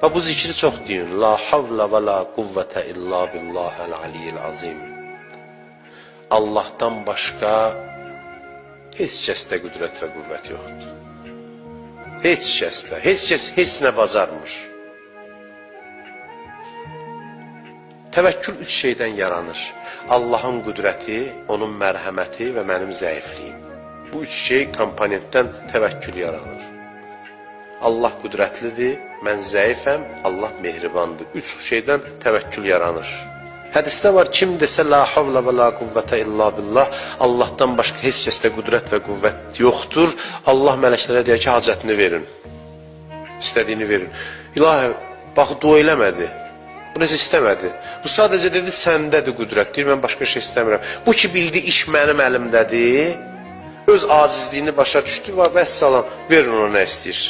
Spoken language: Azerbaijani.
Və bu zikri çox deyin. La havla və la quvvətə illa billahəl aliyyil azim. Allahdan başqa heç kəsdə qüdrət və qüvvət yoxdur. Heç kəsdə, heç kəs heç nə bacarmır. Təvəkkül üç şeydən yaranır. Allahın qüdrəti, onun mərhəməti və mənim zəifliyim. Bu üç şey komponentdən təvəkkül yaranır. Allah qüdrətlidir, mən zəifəm, Allah mehribandır. Üç şeydən təvəkkül yaranır. Hədisdə var, kim desə la havla və la quvvətə illa billah, Allahdan başqa heç kəsdə qüdrət və qüvvət yoxdur. Allah mələklərə deyər ki, hacətini verin, istədiyini verin. İlahi, bax, dua eləmədi, bu necə istəmədi. Bu sadəcə dedi, səndədir qüdrət, deyir, mən başqa şey istəmirəm. Bu ki, bildi, iş mənim əlimdədir, öz acizliyini başa düşdü və vəssalam, verin ona nə istəyir.